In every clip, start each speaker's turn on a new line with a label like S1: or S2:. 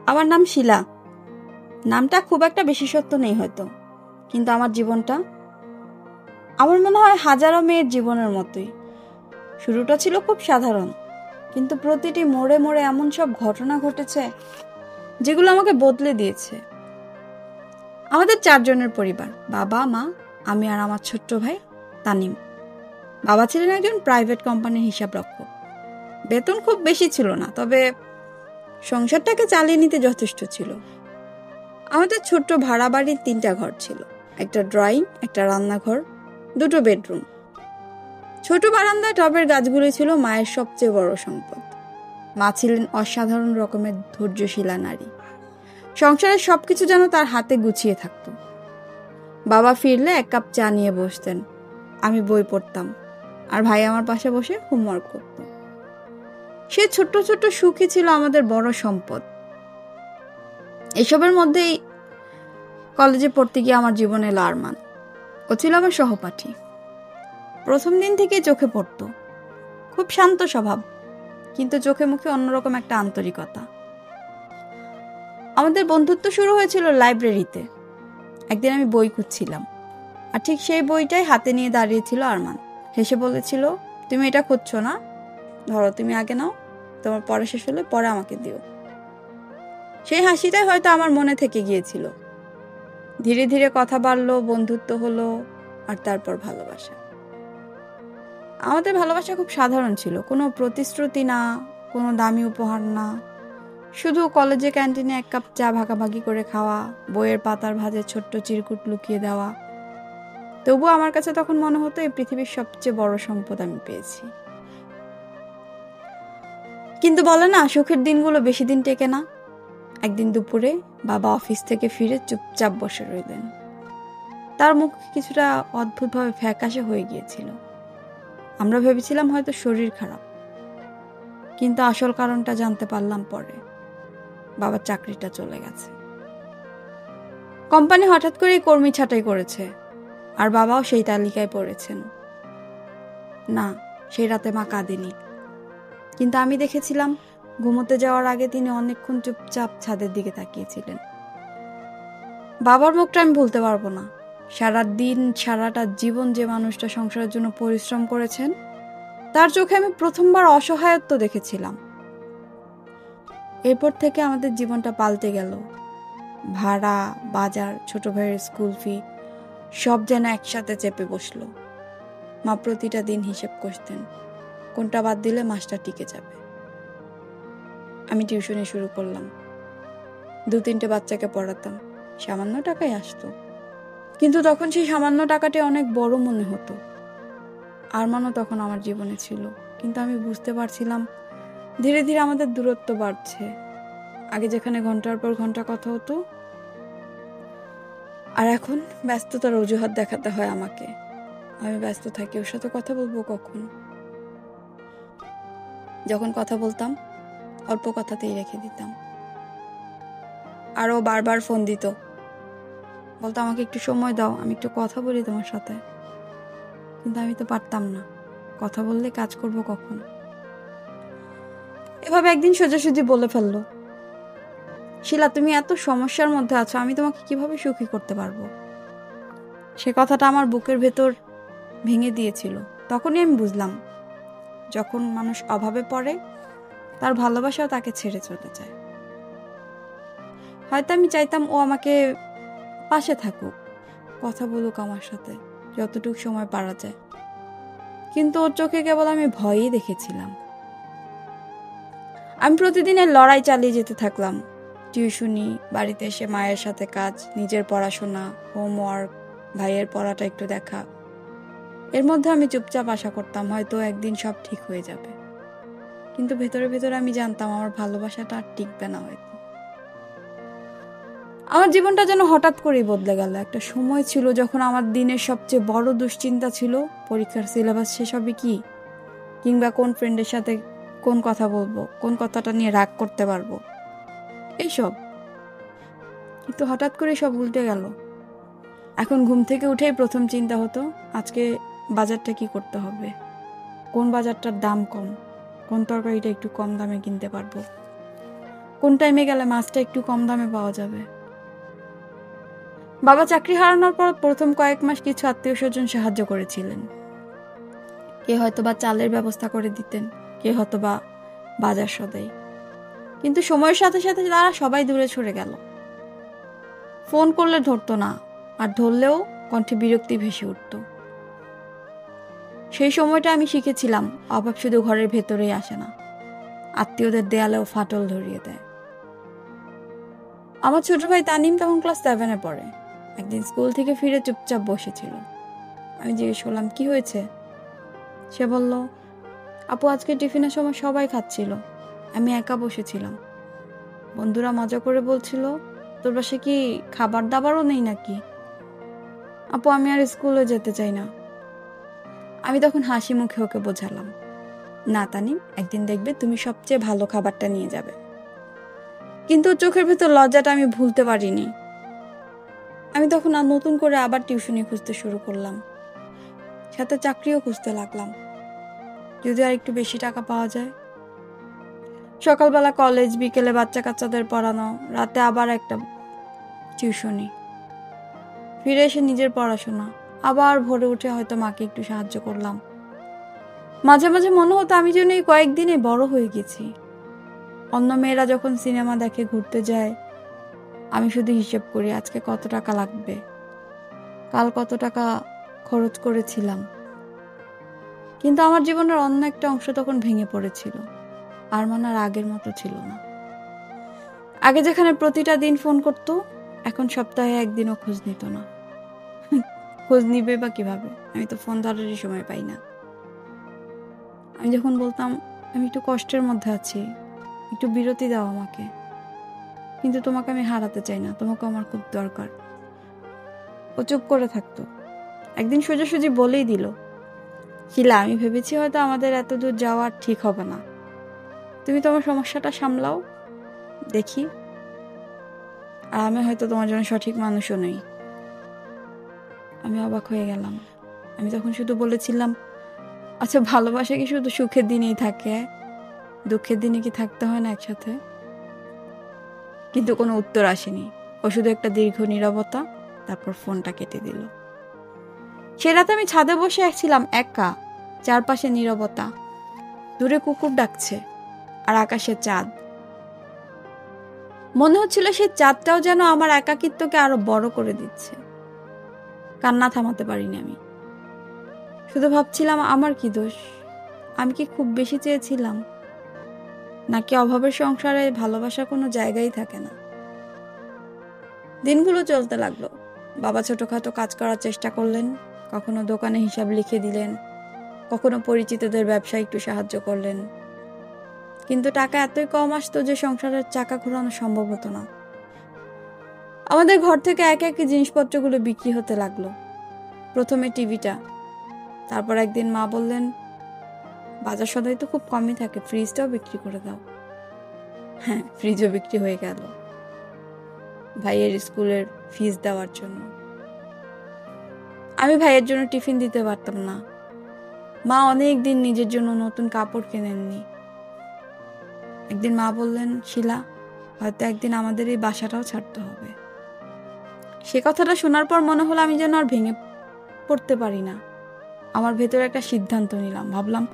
S1: আমার নাম শিলা। নামটা খুব একটা বিশেষত্ব নেই হয়তো, কিন্তু আমার জীবনটা আমার মনে হয় হাজারো মেয়ের জীবনের মতোই। শুরুটা ছিল খুব সাধারণ, কিন্তু প্রতিটি মোড়ে মোড়ে এমন সব ঘটনা ঘটেছে যেগুলো আমাকে বদলে দিয়েছে। আমাদের 4 জনের পরিবার, বাবা, মা, আমি আর আমার ছোট্ট ভাই তানিম। বাবা ছিলেন একজন প্রাইভেট কোম্পানির হিসাবরক্ষক। বেতন খুব বেশি ছিল না, তবে সংসারটাকে চালিয়ে নিতে যথেষ্ট ছিল। আমাদের ছোট্ট ভাড়া বাড়ির 3টা ঘর ছিল, একটা ড্রয়িং, একটা রান্নাঘর, 2টো বেডরুম। ছোট বারান্দায় টবের গাছগুলি ছিল মায়ের সবচেয়ে বড় সম্পদ। মা ছিলেন অসাধারণ রকমের ধৈর্যশীলা নারী। সংসারের সবকিছু যেন তার হাতে গুছিয়ে থাকত। বাবা ফিরলে 1 কাপ চা নিয়ে বসতেন, আমি বই পড়তাম, আর ভাই আমার পাশে বসে হোমওয়ার্ক করত। সে ছোট্ট ছোট্ট সুখই ছিল আমাদের বড় সম্পদ। এসবের মধ্যেই কলেজে পড়তে গিয়ে আমার জীবনে এলো আরমান। ও ছিল আমার সহপাঠী। প্রথম দিন থেকে চোখে পড়ত। খুব শান্ত স্বভাব, কিন্তু চোখে মুখে অন্যরকম একটা আন্তরিকতা। আমাদের বন্ধুত্ব শুরু হয়েছিল লাইব্রেরিতে। একদিন আমি বই খুঁজছিলাম, আর ঠিক সেই বইটাই হাতে নিয়ে দাঁড়িয়েছিল আরমান। হেসে বলেছিল, তুমি এটা খুঁজছো না? ধরো, তুমি আগে নাও, তোমার পড়া শেষ হলে পরে আমাকে দিও। সেই হাসিটাই হয়তো আমার মনে থেকে গিয়েছিল। ধীরে ধীরে কথা বাড়লো, বন্ধুত্ব হলো, আর তারপর ভালোবাসা। আমাদের ভালোবাসা খুব সাধারণ ছিল, কোনো প্রতিশ্রুতি না, কোনো দামি উপহার না, শুধু কলেজে ক্যান্টিনে 1 কাপ চা ভাগাভাগি করে খাওয়া, বইয়ের পাতার ভাঁজে ছোট্ট চিরকুট লুকিয়ে দেওয়া। তবুও আমার কাছে তখন মনে হতো এই পৃথিবীর সবচেয়ে বড় সম্পদ আমি পেয়েছি। কিন্তু বলে না, সুখের দিনগুলো বেশি দিন টেকে না। একদিন দুপুরে বাবা অফিস থেকে ফিরে চুপচাপ বসে রইলেন। তার মুখ কিছুটা অদ্ভুতভাবে ফ্যাকাশে হয়ে গিয়েছিল। আমরা ভেবেছিলাম হয়তো শরীর খারাপ, কিন্তু আসল কারণটা জানতে পারলাম পরে। বাবার চাকরিটা চলে গেছে। কোম্পানি হঠাৎ করেই কর্মী ছাঁটাই করেছে, আর বাবাও সেই তালিকায় পড়েছেন। না, সেই রাতে মা কাঁদেনি, কিন্তু আমি দেখেছিলাম ঘুমোতে যাওয়ার আগে তিনি অনেকক্ষণ চুপচাপ ছাদের দিকে তাকিয়েছিলেন। বাবার মুখটা আমি ভুলতে পারবো না। সারা দিন, সারাটা জীবন যে মানুষটা সংসারের জন্য পরিশ্রম করেছেন, তার চোখে আমি প্রথমবার অসহায়ত্ব দেখেছিলাম। এরপর থেকে আমাদের জীবনটা পাল্টে গেল। ভাড়া, বাজার, ছোট ভাইয়ের স্কুল ফি সব যেন একসাথে চেপে বসলো। মা প্রতিটা দিন হিসেব কষতেন, কোনটা বাদ দিলে মাসটা টিকে যাবে। আমি টিউশনি শুরু করলাম। 2-3টে বাচ্চাকে পড়াতাম, সামান্য টাকাই আসতো, কিন্তু তখন সেই সামান্য টাকাটি অনেক বড় মনে হতো। আরমানও তখন আমার জীবনে ছিল, কিন্তু আমি বুঝতে পারছিলাম ধীরে ধীরে আমাদের দূরত্ব বাড়ছে। আগে যেখানে ঘন্টার পর ঘন্টা কথা হতো, আর এখন ব্যস্ততার অজুহাত দেখাতে হয় আমাকে। আমি ব্যস্ত থাকি, ওর সাথে কথা বলবো কখন? যখন কথা বলতাম, অল্প কথাতেই রেখে দিতাম। আরও বারবার ফোন দিত, বলতো আমাকে একটু সময় দাও, আমি একটু কথা বলি তোমার সাথে। কিন্তু আমি তো পারতাম না, কথা বললে কাজ করব কখন? এভাবে একদিন সোজাসুজি বলে ফেললো, শিলা, তুমি এত সমস্যার মধ্যে আছো, আমি তোমাকে কিভাবে সুখী করতে পারবো? সে কথাটা আমার বুকের ভেতর ভেঙে দিয়েছিল। তখনই আমি বুঝলাম, যখন মানুষ অভাবে পড়ে, তার ভালোবাসাও তাকে ছেড়ে চলে যায়। হয়তো আমি চাইতাম ও আমাকে পাশে থাকুক, কথা বলুক আমার সাথে যতটুকু সময় পারা যায়, কিন্তু ওর চোখে কেবল আমি ভয়ই দেখেছিলাম। আমি প্রতিদিনের লড়াই চালিয়ে যেতে থাকলাম। টিউশনি, বাড়িতে এসে মায়ের সাথে কাজ, নিজের পড়াশোনা, হোমওয়ার্ক, ভাইয়ের পড়াটা একটু দেখা। এর মধ্যে আমি চুপচাপ আশা করতাম হয়তো একদিন সব ঠিক হয়ে যাবে, কিন্তু ভেতরে ভেতরে আমি জানতাম আমার ভালোবাসাটা আর টিকবে না হয়তো। আমার জীবনটা যেন হঠাৎ করেই বদলে গেল। একটা সময় ছিল যখন আমার দিনের সবচেয়ে বড় দুশ্চিন্তা ছিল পরীক্ষার সিলেবাস শেষ হবে কি, কিংবা কোন ফ্রেন্ডের সাথে কোন কথা বলবো, কোন কথাটা নিয়ে রাগ করতে পারবো, এইসব। কিন্তু হঠাৎ করে সব উল্টে গেল। এখন ঘুম থেকে উঠেই প্রথম চিন্তা হতো, আজকে বাজারটা কি করতে হবে, কোন বাজারটার দাম কম, কোন তরকারিটা একটু কম দামে কিনতে পারবো, কোন টাইমে গেলে মাছটা একটু কম দামে পাওয়া যাবে। বাবা চাকরি হারানোর পর প্রথম কয়েক মাস কিছু আত্মীয় স্বজন সাহায্য করেছিলেন। কে হয়তোবা চালের ব্যবস্থা করে দিতেন, কে হয়তোবা বাজার সদাই। কিন্তু সময়ের সাথে সাথে তারা সবাই দূরে সরে গেল। ফোন করলে ধরতো না, আর ধরলেও কণ্ঠে বিরক্তি ভেসে উঠত। সেই সময়টা আমি শিখেছিলাম অভাব শুধু ঘরের ভেতরেই আসে না, আত্মীয়দের দেয়ালেও ফাটল ধরিয়ে দেয়। আমার ছোট ভাই তানিম তখন ক্লাস 7-এ পড়ে। একদিন স্কুল থেকে ফিরে চুপচাপ বসেছিল। আমি জিজ্ঞেস করলাম, কি হয়েছে? সে বলল, আপু আজকে টিফিনের সময় সবাই খাচ্ছিল, আমি একা বসেছিলাম। বন্ধুরা মজা করে বলছিল, তোর বাসায় কি খাবার দাবারও নেই নাকি? আপু আমি আর স্কুলে যেতে চাই না। আমি তখন হাসি মুখে ওকে বোঝালাম, না তানিম, একদিন দেখবে তুমি সবচেয়ে ভালো খাবারটা নিয়ে যাবে। কিন্তু চোখের ভেতর লজ্জাটা আমি ভুলতে পারিনি। আমি তখন আর নতুন করে আবার টিউশনি খুঁজতে শুরু করলাম, সাথে চাকরিও খুঁজতে লাগলাম, যদি আর একটু বেশি টাকা পাওয়া যায়। সকালবেলা কলেজ, বিকেলে বাচ্চা কাচ্চাদের পড়ানো, রাতে আবার একটা টিউশনি, ফিরে এসে নিজের পড়াশোনা, আবার ভোরে উঠে হয়তো মাকে একটু সাহায্য করলাম। মাঝে মাঝে মনে হতো আমি যেন এই কয়েকদিনে বড় হয়ে গেছি। অন্য মেয়েরা যখন সিনেমা দেখে, ঘুরতে যায়, আমি শুধু হিসেব করি আজকে কত টাকা লাগবে, কাল কত টাকা খরচ করেছিলাম। কিন্তু আমার জীবনের অন্য একটা অংশ তখন ভেঙে পড়েছিল। আর মনে আর আগের মতো ছিল না। আগে যেখানে প্রতিটা দিন ফোন করত, এখন সপ্তাহে একদিনও খোঁজ নিত না। খোঁজ নিবে বা কিভাবে? আমি তো ফোন ধরারই সময় পাই না। আমি যখন বলতাম আমি একটু কষ্টের মধ্যে আছি, একটু বিরতি দাও আমাকে, কিন্তু তোমাকে আমি হারাতে চাই না, তোমাকে আমার খুব দরকার, ও চুপ করে থাকতো। একদিন সোজাসুজি বলেই দিল, শিলা, আমি ভেবেছি হয়তো আমাদের এত দূর যাওয়া ঠিক হবে না, তুমি তোমার সমস্যাটা সামলাও, দেখি। আর আমি হয়তো তোমার জন্য সঠিক মানুষও নই। আমি অবাক হয়ে গেলাম। আমি তখন শুধু বলেছিলাম, আচ্ছা ভালোবাসা কি শুধু সুখের দিনেই থাকে? দুঃখের দিনে কি থাকতে হয় না একসাথে? কিন্তু কোনো উত্তর আসেনি। ও শুধু একটা দীর্ঘ নীরবতা, তারপর ফোনটা কেটে দিল। সে রাতে আমি ছাদে বসে ছিলাম একা, চারপাশে নীরবতা, দূরে কুকুর ডাকছে আর আকাশে চাঁদ। মনে হচ্ছিল সেই চাঁদটাও যেন আমার একাকিত্বকে আরো বড় করে দিচ্ছে। কান্না থামাতে পারিনি আমি। শুধু ভাবছিলাম, আমার কি দোষ? আমি কি খুব বেশি চেয়েছিলাম? নাকি অভাবের সংসারে ভালোবাসা কোনো জায়গায় থাকে না? দিনগুলো চলতে লাগলো। বাবা ছোটখাটো কাজ করার চেষ্টা করলেন, কখনো দোকানে হিসাব লিখে দিলেন, কখনো পরিচিতদের ব্যবসায় একটু সাহায্য করলেন। কিন্তু টাকা এতই কম আসতো যে সংসারের চাকা ঘোরানো সম্ভব হতো না। আমাদের ঘর থেকে একে একে জিনিসপত্রগুলো বিক্রি হতে লাগলো। প্রথমে টিভিটা, তারপর একদিন মা বললেন, বাজার সদাই তো খুব কমই থাকে, ফ্রিজটাও বিক্রি করে দাও। হ্যাঁ, ফ্রিজও বিক্রি হয়ে গেল ভাইয়ের স্কুলের ফিস দেওয়ার জন্য। আমি ভাইয়ের জন্য টিফিন দিতে পারতাম না। মা অনেক দিন নিজের জন্য নতুন কাপড় কেনেননি। একদিন মা বললেন, শিলা, হয়তো একদিন আমাদের এই বাসাটাও ছাড়তে হবে। সে কথাটা শোনার পর মনে হলো আমি যেন আর ভেঙে পড়তে পারি না। আমার ভেতরে একটা সিদ্ধান্ত নিলাম। ভাবলাম,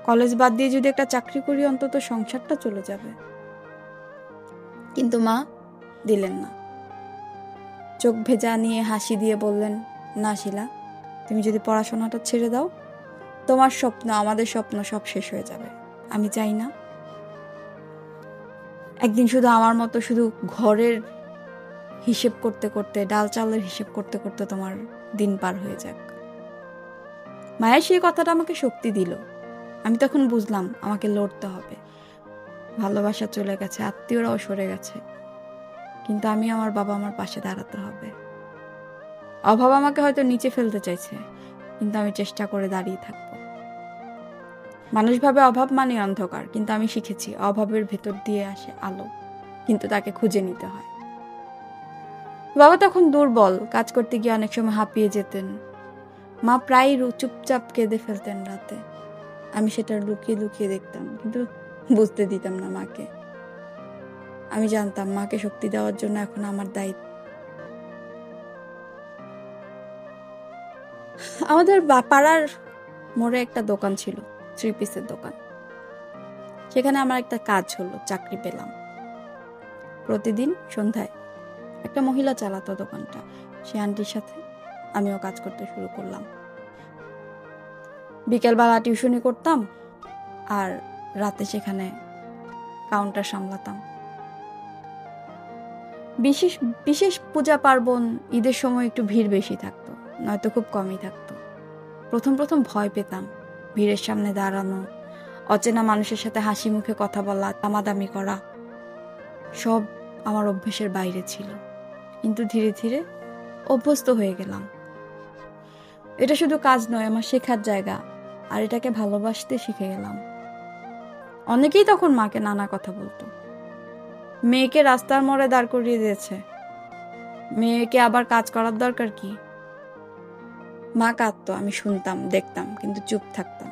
S1: কলেজ বাদ দিয়ে যদি একটা চাকরি করি, অন্তত সংসারটা চলে যাবে। কিন্তু মা দিলেন না। চোখ ভেজা নিয়ে হাসি দিয়ে বললেন, না শিলা, তুমি যদি পড়াশোনাটা ছেড়ে দাও, তোমার স্বপ্ন, আমাদের স্বপ্ন সব শেষ হয়ে যাবে। আমি চাই না একদিন শুধু আমার মতো শুধু ঘরের হিসেব করতে করতে, ডাল চালের হিসেব করতে করতে তোমার দিন পার হয়ে যাক। মায়ের সেই কথাটা আমাকে শক্তি দিল। আমি তখন বুঝলাম আমাকে লড়তে হবে। ভালোবাসা চলে গেছে, আত্মীয়রাও সরে গেছে, কিন্তু আমি আমার বাবা আমার পাশে দাঁড়াতে হবে। অভাব আমাকে হয়তো নিচে ফেলতে চাইছে, কিন্তু আমি চেষ্টা করে দাঁড়িয়ে থাকবো। মানুষ ভাবে অভাব মানে অন্ধকার, কিন্তু আমি শিখেছি অভাবের ভেতর দিয়ে আসে আলো, কিন্তু তাকে খুঁজে নিতে হয়। বাবা তখন দুর্বল, কাজ করতে গিয়ে অনেক সময় হাঁপিয়ে যেতেন। মা প্রায় চুপচাপ কেঁদে ফেলতেন রাতে। আমি সেটা লুকিয়ে লুকিয়ে দেখতাম, কিন্তু বুঝতে দিতাম না মাকে। আমি জানতাম মাকে শক্তি দেওয়ার জন্য এখন আমার দায়িত্ব। আমাদের পাড়ার মোড়ে একটা দোকান ছিল, 3 পিসের দোকান। সেখানে আমার একটা কাজ হলো, চাকরি পেলাম। প্রতিদিন সন্ধ্যায় একটা মহিলা চালাতো দোকানটা, সে আন্টির সাথে আমিও কাজ করতে শুরু করলাম। বিকেলবেলা টিউশনি করতাম আর রাতে সেখানে কাউন্টার সামলাতাম। বিশেষ বিশেষ পূজা পার্বণ, ঈদের সময় একটু ভিড় বেশি থাকতো, নয়তো খুব কমই থাকতো। প্রথম প্রথম ভয় পেতাম, ভিড়ের সামনে দাঁড়ানো, অচেনা মানুষের সাথে হাসি মুখে কথা বলা, দামাদামি করা, সব আমার অভ্যেসের বাইরে ছিল। কিন্তু ধীরে ধীরে অভ্যস্ত হয়ে গেলাম। এটা শুধু কাজ নয়, আমার শেখার জায়গা, আর এটাকে ভালোবাসতে শিখে গেলাম। অনেকেই তখন মাকে নানা কথা বলতো। মেয়েকে রাস্তার মোড়ে দাঁড় করিয়ে দিয়েছে, মেয়েকে আবার কাজ করার দরকার কি? মা কাঁদতো, আমি শুনতাম, দেখতাম, কিন্তু চুপ থাকতাম।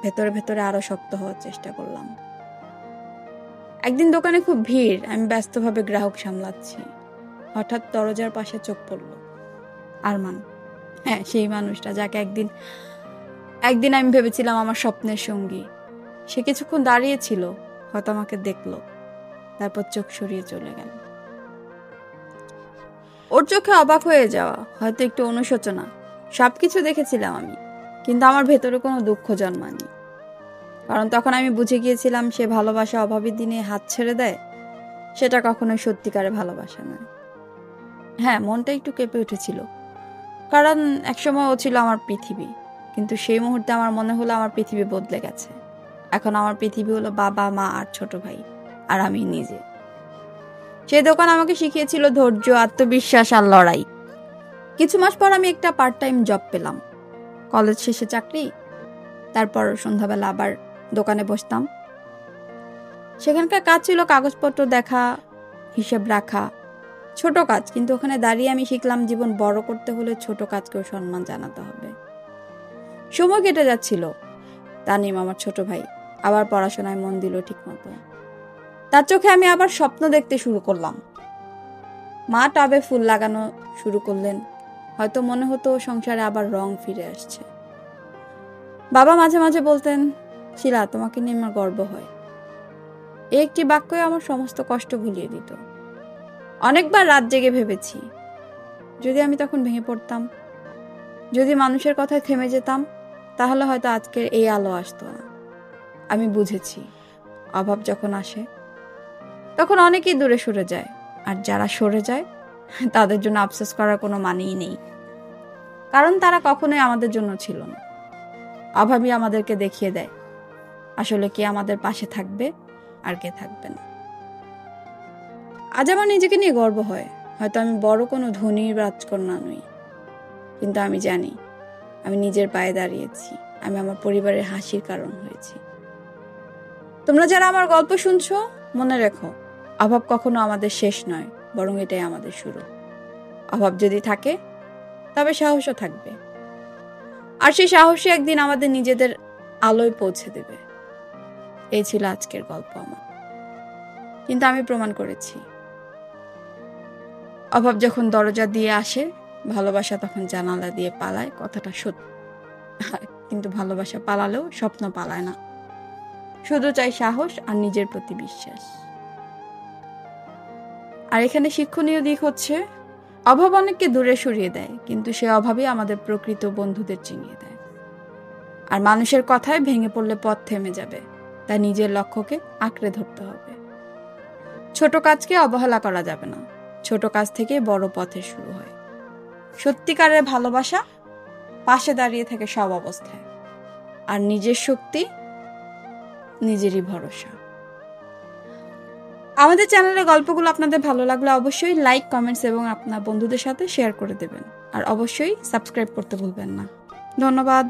S1: ভেতরে ভেতরে আরো শক্ত হওয়ার চেষ্টা করলাম। একদিন দোকানে খুব ভিড়, আমি ব্যস্তভাবে গ্রাহক সামলাচ্ছি। হঠাৎ দরজার পাশে চোখ পড়ল আরমান। হ্যাঁ, সেই মানুষটা যাকে একদিন আমি ভেবেছিলাম আমার স্বপ্নের সঙ্গী। সে কিছুক্ষণ দাঁড়িয়েছিল, হয়তো আমাকে দেখলো, তারপর চোখ সরিয়ে চলে গেল। ওর চোখে অবাক হয়ে যাওয়া, হয়তো একটু অনুশোচনা, সবকিছু দেখেছিলাম আমি, কিন্তু আমার ভেতরে কোনো দুঃখ জন্মায়নি। কারণ তখন আমি বুঝে গিয়েছিলাম, সে ভালোবাসা অভাবীর দিনে হাত ছেড়ে দেয়, সেটা কখনোই সত্যিকারের ভালোবাসা নয়। হ্যাঁ, মনটা একটু কেঁপে উঠেছিল, কারণ একসময় ও ছিল আমার পৃথিবী। কিন্তু সেই মুহূর্তে আমার মনে হলো আমার পৃথিবী বদলে গেছে। এখন আমার পৃথিবী হলো বাবা, মা আর ছোট ভাই, আর আমি নিজে। সেই দোকান আমাকে শিখিয়েছিল ধৈর্য, আত্মবিশ্বাস আর লড়াই। কিছু মাস পর আমি একটা পার্ট টাইম জব পেলাম। কলেজ শেষে চাকরি, তারপর সন্ধ্যাবেলা আবার দোকানে বসতাম। সেখানকার কাজ ছিল কাগজপত্র দেখা, হিসেব রাখা, ছোট কাজ, কিন্তু ওখানে দাঁড়িয়ে আমি শিখলাম জীবন বড় করতে হলে ছোট কাজকেও সম্মান জানাতে হবে। সময় কেটে যাচ্ছিল। তানিম, আমার ছোট ভাই, আবার পড়াশোনায় মন দিল ঠিক মতো। তার চোখে আমি আবার স্বপ্ন দেখতে শুরু করলাম। মা টবে ফুল লাগানো শুরু করলেন, হয়তো মনে হতো সংসারে আবার রং ফিরে আসছে। বাবা মাঝে মাঝে বলতেন, শিলা, তোমাকে নিয়ে আমার গর্ব হয়। এই একটি বাক্যই আমার সমস্ত কষ্ট ভুলিয়ে দিত। অনেকবার রাত জেগে ভেবেছি, যদি আমি তখন ভেঙে পড়তাম, যদি মানুষের কথায় থেমে যেতাম, তাহলে হয়তো আজকের এই আলো আসতো না। আমি বুঝেছি, অভাব যখন আসে তখন অনেকেই দূরে সরে যায়, আর যারা সরে যায় তাদের জন্য আফসোস করার কোনো মানেই নেই, কারণ তারা কখনোই আমাদের জন্য ছিল না। অভাবই আমাদেরকে দেখিয়ে দেয় আসলে কে আমাদের পাশে থাকবে আর কে থাকবে না। আজ আমার নিজেকে নিয়ে গর্ব হয়। হয়তো আমি বড় কোনো ধনীর রাজকন্যা নই, কিন্তু আমি জানি আমি নিজের পায়ে দাঁড়িয়েছি, আমি আমার পরিবারের হাসির কারণ হয়েছি। তোমরা যারা আমার গল্প শুনছো, মনে রেখো, অভাব কখনো আমাদের শেষ নয়, বরং এটাই আমাদের শুরু। অভাব যদি থাকে তবে সাহসও থাকবে, আর সেই সাহসী একদিন আমাদের নিজেদের আলোয় পৌঁছে দেবে। এই ছিল আজকের গল্প আমার, কিন্তু আমি প্রমাণ করেছি অভাব যখন দরজা দিয়ে আসে, ভালোবাসা তখন জানালা দিয়ে পালায়। কথাটা সত্যি, কিন্তু ভালোবাসা পালালেও স্বপ্ন পালায় না, শুধু চাই সাহস আর নিজের প্রতি বিশ্বাস। আর এখানে শিক্ষণীয় দিক হচ্ছে, অভাব অনেককে দূরে সরিয়ে দেয়, কিন্তু সে অভাবই আমাদের প্রকৃত বন্ধুদের চিনিয়ে দেয়। আর মানুষের কথায় ভেঙে পড়লে পথ থেমে যাবে, তাই নিজের লক্ষ্যকে আঁকড়ে ধরতে হবে। ছোট কাজকে অবহেলা করা যাবে না, ছোট কাজ থেকে বড় পথে শুরু হয়। সত্যিকারের ভালোবাসা পাশে দাঁড়িয়ে থাকে সব অবস্থায়, আর নিজের শক্তি নিজেরই ভরসা। আমাদের চ্যানেলের গল্পগুলো আপনাদের ভালো লাগলে অবশ্যই লাইক, কমেন্টস এবং আপনার বন্ধুদের সাথে শেয়ার করে দেবেন, আর অবশ্যই সাবস্ক্রাইব করতে ভুলবেন না। ধন্যবাদ।